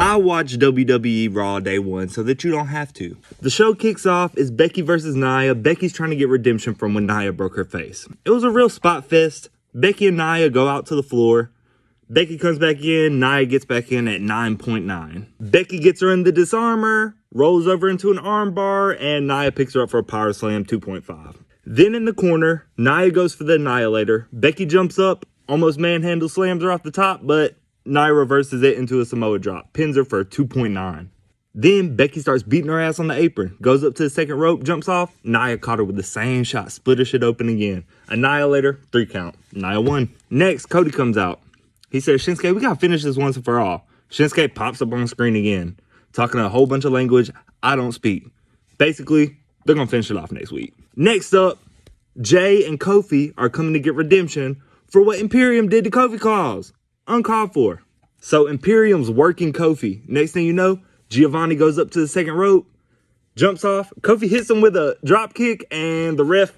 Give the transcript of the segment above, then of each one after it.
I watch WWE Raw Day One so that you don't have to. The show kicks off as Becky versus Nia. Becky's trying to get redemption from when Nia broke her face. It was a real spot fest. Becky and Nia go out to the floor. Becky comes back in. Nia gets back in at 9.9. Becky gets her in the disarmer, rolls over into an arm bar, and Nia picks her up for a power slam 2.5. Then in the corner, Nia goes for the annihilator. Becky jumps up, almost manhandle slams her off the top, but Nia reverses it into a Samoa drop, pins her for 2.9. Then Becky starts beating her ass on the apron, goes up to the second rope, jumps off. Nia caught her with the same shot, split her shit open again. Annihilator, 3 count. Nia won. Next, Cody comes out. He says, Shinsuke, we gotta finish this once and for all. Shinsuke pops up on screen again, talking a whole bunch of language I don't speak. Basically, they're gonna finish it off next week. Next up, Jay and Kofi are coming to get redemption for what Imperium did to Kofi Claus. Uncalled for. So Imperium's working Kofi. Next thing you know, Giovanni goes up to the second rope, jumps off. Kofi hits him with a drop kick, and the ref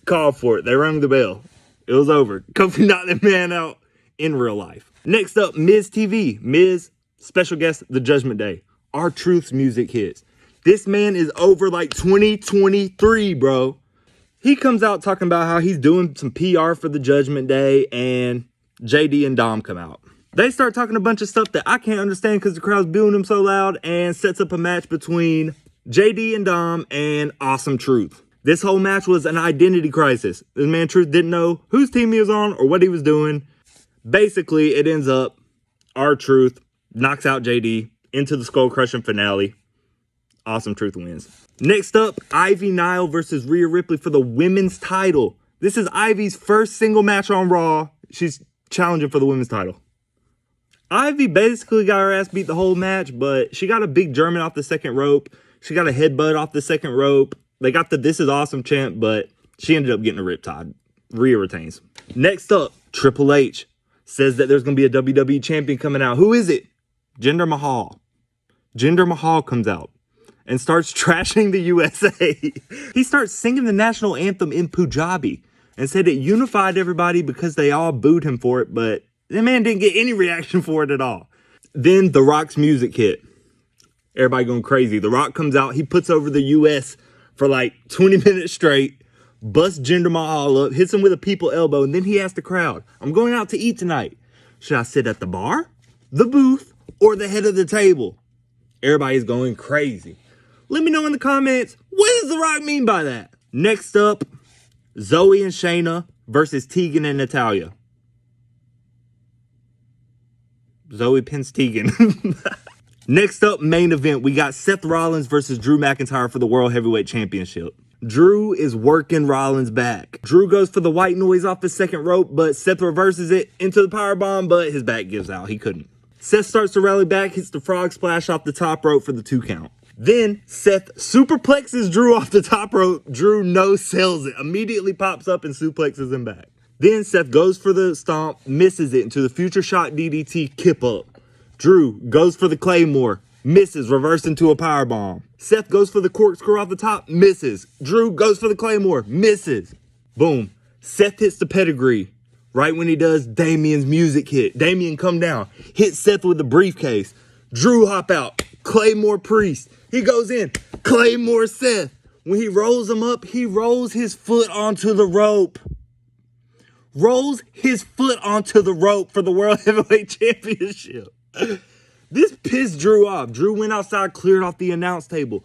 called for it. They rang the bell. It was over. Kofi knocked that man out in real life. Next up, Miz TV. Miz, special guest, The Judgment Day. R-Truth's music hits. This man is over like 2023, bro. He comes out talking about how he's doing some PR for The Judgment Day, and JD and Dom come out. They start talking a bunch of stuff that I can't understand because the crowd's booing him so loud, and sets up a match between JD and Dom and Awesome Truth. This whole match was an identity crisis. This man Truth didn't know whose team he was on or what he was doing. Basically, it ends up R-Truth knocks out JD into the skull crushing finale. Awesome Truth wins. Next up, Ivy Nile versus Rhea Ripley for the women's title. This is Ivy's first single match on Raw. She's challenging for the women's title. Ivy basically got her ass beat the whole match, but she got a big German off the second rope. She got a headbutt off the second rope. They got the This Is Awesome chant, but she ended up getting a riptide. Rhea retains. Next up, Triple H says that there's going to be a WWE champion coming out. Who is it? Jinder Mahal. Jinder Mahal comes out and starts trashing the USA. He starts singing the national anthem in Punjabi and said it unified everybody because they all booed him for it, but the man didn't get any reaction for it at all. Then The Rock's music hit. Everybody going crazy. The Rock comes out. He puts over the US for like 20 minutes straight, busts Jinder Mahal up, hits him with a people elbow, and then he asked the crowd, I'm going out to eat tonight. Should I sit at the bar, the booth, or the head of the table? Everybody's going crazy. Let me know in the comments, what does The Rock mean by that? Next up, Zoe and Shayna versus Tegan and Natalya. Zoe pins Tegan. Next up, main event, we got Seth Rollins versus Drew McIntyre for the World Heavyweight Championship. Drew is working Rollins back. Drew goes for the white noise off the second rope, but Seth reverses it into the powerbomb, but his back gives out. He couldn't. Seth starts to rally back, hits the frog splash off the top rope for the 2 count. Then Seth superplexes Drew off the top rope. Drew no-sells it, immediately pops up and suplexes him back. Then Seth goes for the stomp, misses it into the future shot DDT kip up. Drew goes for the Claymore, misses, reversed into a powerbomb. Seth goes for the corkscrew off the top, misses. Drew goes for the Claymore, misses. Boom. Seth hits the pedigree. Right when he does, Damien's music hit. Damien come down, hits Seth with the briefcase. Drew hop out, Claymore Priest. He goes in, Claymore Seth. When he rolls him up, he rolls his foot onto the rope. Rolls his foot onto the rope for the World Heavyweight Championship. This pissed Drew off. Drew went outside, cleared off the announce table.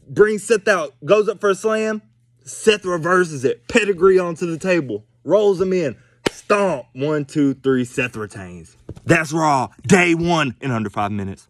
Brings Seth out, goes up for a slam. Seth reverses it, pedigree onto the table. Rolls him in, stomp. 1, 2, 3, Seth retains. That's Raw Day One in under 5 minutes.